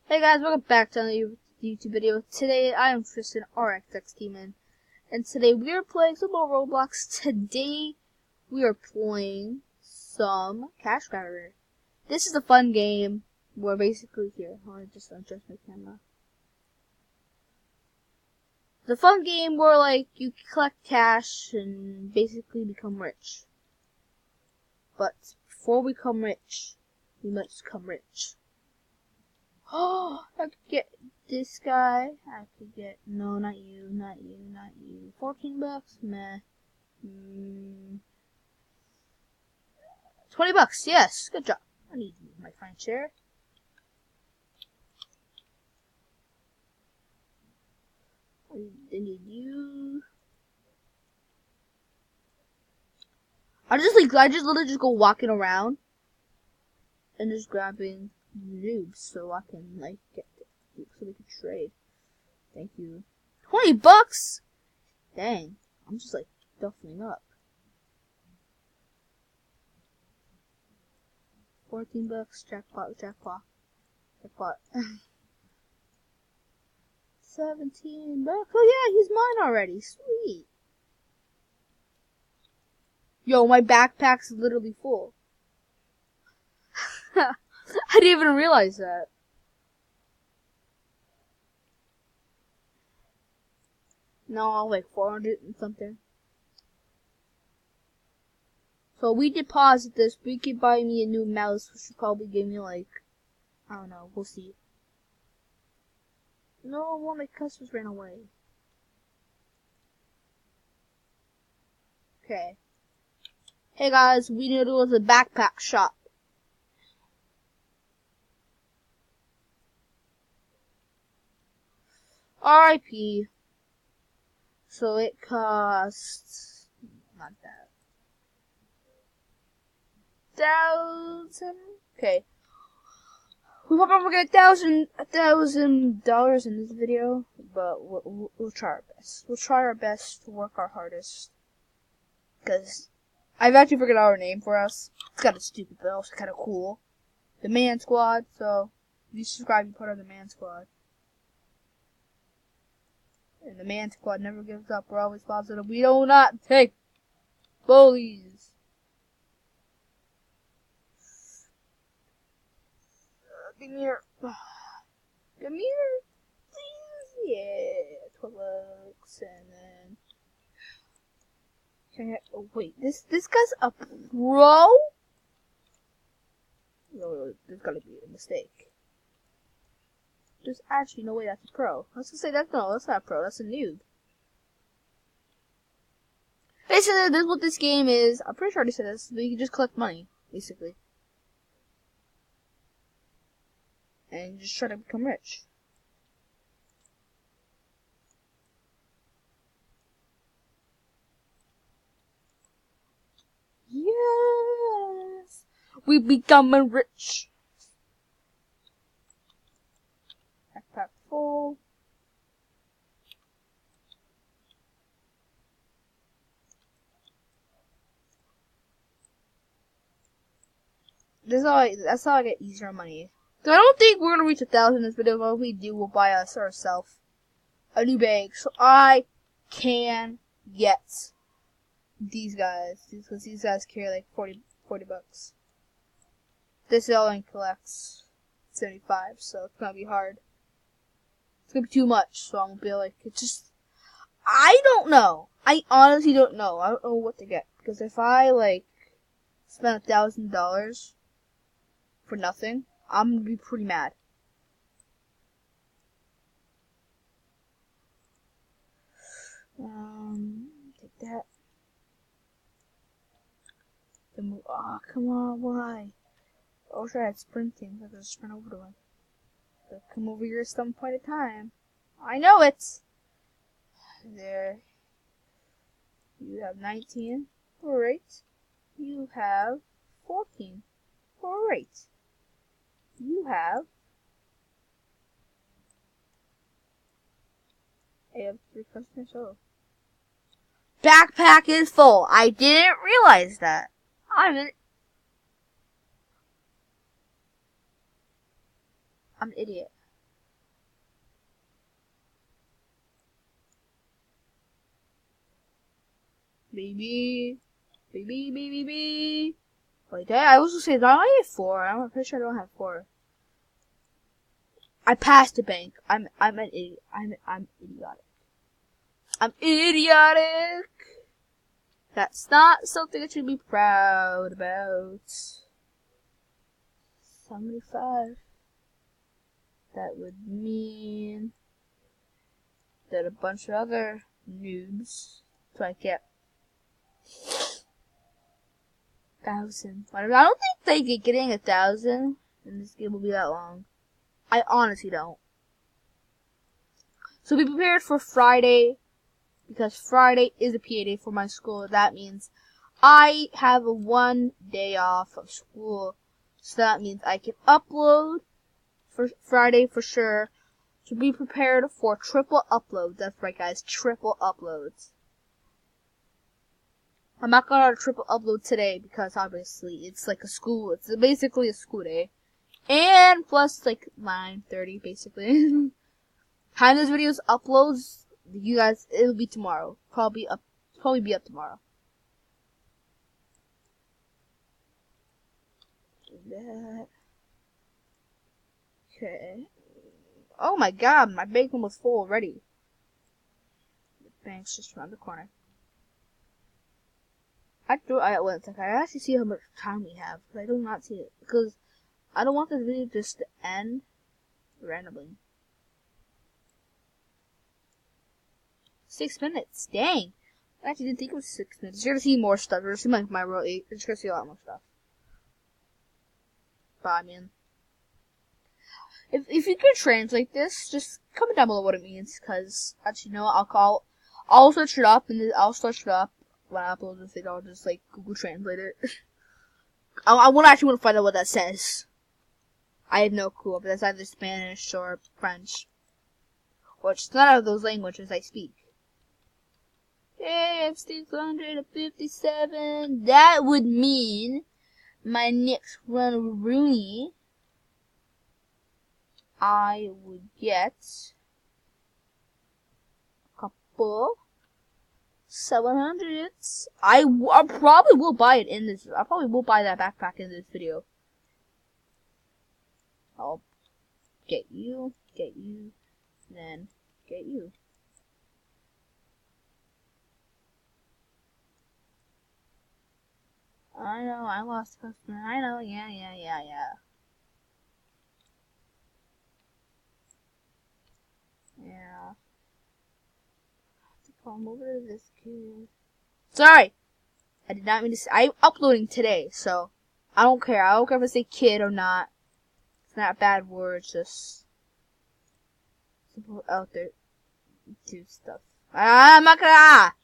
Hey guys, welcome back to another YouTube video. Today I am Tristan RXX Demon, and today we are playing some more Roblox. Today we are playing some CashGrabber. This is a fun game where basically here, I want to just adjust my camera. It's a fun game where like you collect cash and basically become rich. But before we become rich, we must become rich. Oh, I could get this guy. I could get, no, not you, not you, not you. 14 bucks? Meh. 20 bucks, yes, good job. I need my fine share. I need you. I just literally just go walking around and just grabbing noobs so I can like get it, so we can trade. Thank you. 20 bucks? Dang, I'm just like duffling up. 14 bucks, jackpot. 17 bucks. Oh yeah, he's mine already. Sweet. Yo, my backpack's literally full. I didn't even realize that. No, like 400 and something. So we deposit this. We could buy me a new mouse, which would probably give me like, I don't know. We'll see. No, one of my customers ran away. Okay. Hey guys, we knew there was a backpack shop. RIP. So it costs not that. 1,000. Okay. We hope I'm gonna get $1,000 in this video, but we'll try our best. We'll try our best to work our hardest. Cause I've actually figured out our name for us. It's kind of stupid, but also kind of cool. The Man Squad. So if you subscribe, you're part of the Man Squad. And the Man Squad never gives up. We're always positive. We do not take bullies. Give me your... Give me your... Please. Yeah. 12 bucks. And then... Can I... Oh, wait. This guy's a pro? No, there's gotta be a mistake. There's actually no way that's a pro. Let's just say that's not a pro. That's a noob. Basically, this is what this game is. I'm pretty sure I already said this. But you can just collect money, basically. And just try to become rich. Yes! We becoming rich. Backpack full. That's how I get easier money. So I don't think we're gonna reach 1,000 in this video, but if we do, we'll buy us ourselves a new bag. So I can get these guys, because these guys carry like 40 bucks. This only collects 75, so it's gonna be hard. It's gonna be too much, so I'm gonna be like, it's just, I don't know. I honestly don't know. I don't know what to get, because if I like spend $1,000 for nothing, I'm gonna be pretty mad. Take that. Oh, come on, why? I wish I had sprinting, so I could just sprint over to him. But come over here at some point in time. I know it! There. You have 19. Great. You have 14. Great. You have... I have 3 customers, oh. Backpack is full. I didn't realize that. I'm an idiot. Baby. Wait, I also say no, I have 4. I'm pretty sure I don't have 4. I passed the bank. I'm an idiot. I'm idiotic. I'm idiotic. That's not something I should be proud about. 75. That would mean that a bunch of other noobs might get 1,000. I don't think getting 1,000 in this game will be that long. I honestly don't. So be prepared for Friday, because Friday is a PA day for my school. That means I have 1 day off of school. So that means I can upload for Friday for sure. So be prepared for triple uploads. That's right, guys. Triple uploads. I'm not gonna triple upload today because obviously it's like a school. It's basically a school day. And plus like 9:30 basically. Time this video's uploads, you guys, it'll be tomorrow. Probably be up tomorrow. That. Okay. Oh my god, my bank was full already. The bank's just around the corner. I actually see how much time we have, but I do not see it because I don't want this video just to end randomly. 6 minutes, dang! I actually didn't think it was 6 minutes. You're gonna see more stuff. You're gonna see my row 8. You're just gonna see a lot more stuff. But I mean, if you could translate this, just comment down below what it means. Cause actually, you know what? I'll search it up and I'll search it up when I upload this video. I'll just like Google Translate it. I want to find out what that says. I have no clue if that's either Spanish or French, which none of those languages I speak. Hey, I'm 657. That would mean my next run of Rooney, I would get a couple 700s. I probably will buy it in this. I probably will buy that backpack in this video. I'll get you, and then get you. I know, I lost a customer. I know, yeah. Yeah. I have to come over to this kid. Sorry! I did not mean to say. I'm uploading today, so I don't care. I don't care if I say kid or not. It's not a bad word, it's just out there do stuff. I'm not gonna.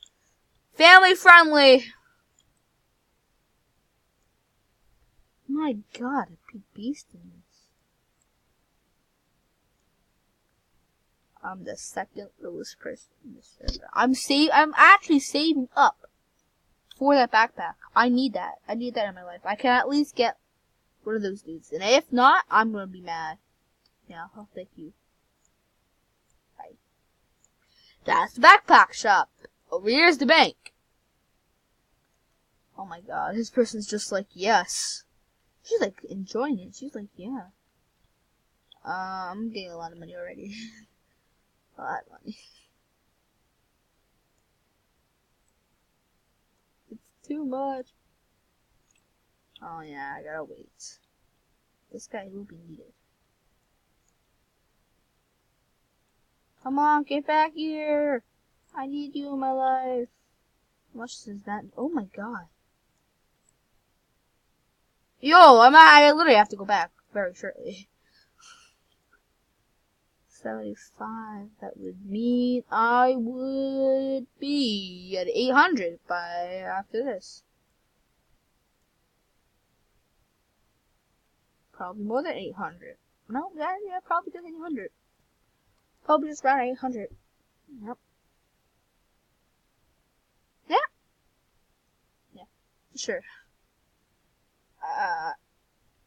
Family friendly! My god, a big beast in this. I'm the second lowest person in this server. I'm actually saving up for that backpack. I need that. I need that in my life. I can at least get one of those dudes. And if not, I'm gonna be mad. Yeah, oh, thank you. Bye. That's the backpack shop. Over here's the bank. Oh my god, this person's just like, yes. She's like enjoying it. She's like, yeah. I'm getting a lot of money already. A lot of money. It's too much. Oh yeah, I gotta wait. This guy will be needed. Come on, get back here. I need you in my life. How much is that? Oh my god. Yo, I literally have to go back very shortly. 75. That would mean I would be at 800 by after this. Probably more than 800. No, yeah, probably just 800. Probably just around 800. Yep. Yeah. Yeah. Sure.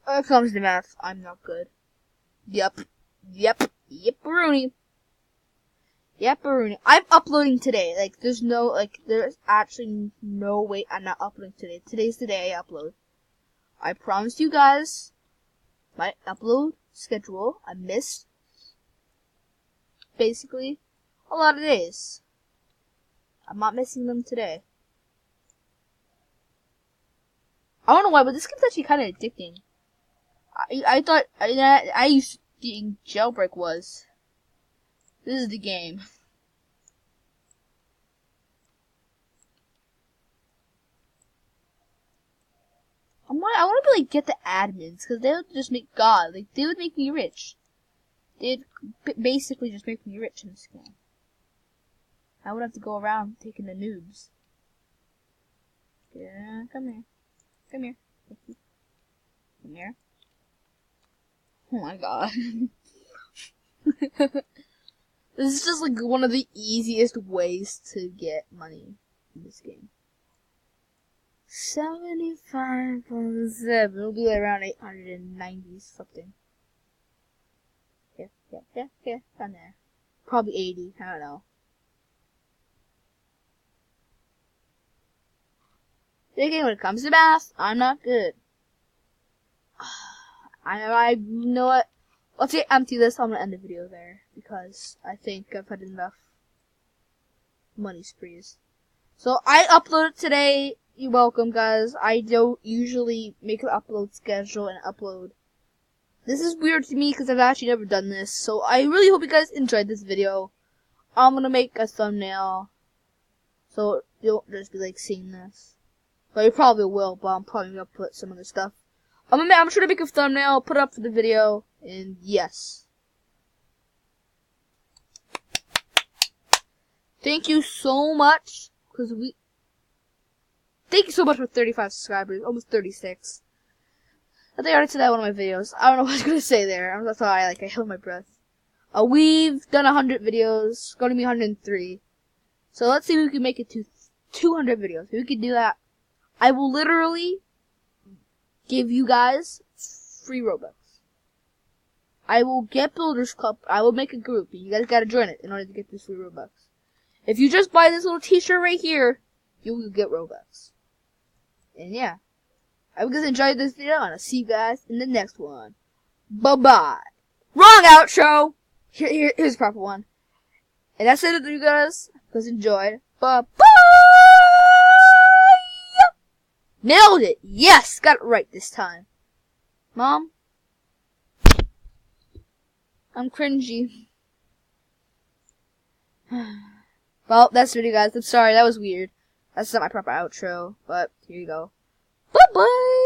When it comes to math, I'm not good. Yep, Rooney. Yep, Baroonie. I'm uploading today. Like, there's actually no way I'm not uploading today. Today's the day I upload. I promised you guys my upload schedule. I missed, basically, a lot of days. I'm not missing them today. I don't know why, but this game's actually kind of addicting. I thought, I used to think Jailbreak was. This is the game. I want to get the admins, because they would just make God. Like, they would make me rich. They'd basically just make me rich in this game. I would have to go around taking the noobs. Yeah, come here. Come here. Come here. Oh my God. This is just like one of the easiest ways to get money in this game. 75.7. It'll be like around 890 something. Yeah, down there. Probably 80. I don't know. Again, when it comes to math, I'm not good. I know what. Let's get empty this. I'm gonna end the video there because I think I've had enough money sprees. So I uploaded today. You're welcome, guys. I don't usually make an upload schedule and upload. This is weird to me because I've actually never done this. So I really hope you guys enjoyed this video. I'm gonna make a thumbnail, so you won't just be like seeing this. But you probably will. But I'm probably gonna put some other stuff. I'm sure to make a thumbnail, put it up for the video, and yes. Thank you so much, thank you so much for 35 subscribers, almost 36. I think I already said that in one of my videos. I don't know what I was gonna say there. That's why I held my breath. We've done 100 videos, going to be 103. So let's see if we can make it to 200 videos. If we can do that, I will literally give you guys free Robux. I will get Builders Club. I will make a group. You guys gotta join it in order to get this free Robux. If you just buy this little t-shirt right here, you will get Robux. And yeah. I hope you guys enjoyed this video, and I'll see you guys in the next one. Bye-bye. Wrong outro! Here's the proper one. And that's it, you guys. Hope you guys enjoyed. Bye-bye! Nailed it! Yes! Got it right this time. Mom? I'm cringy. Well, that's the video, guys. I'm sorry, that was weird. That's not my proper outro, but here you go. Bye-bye!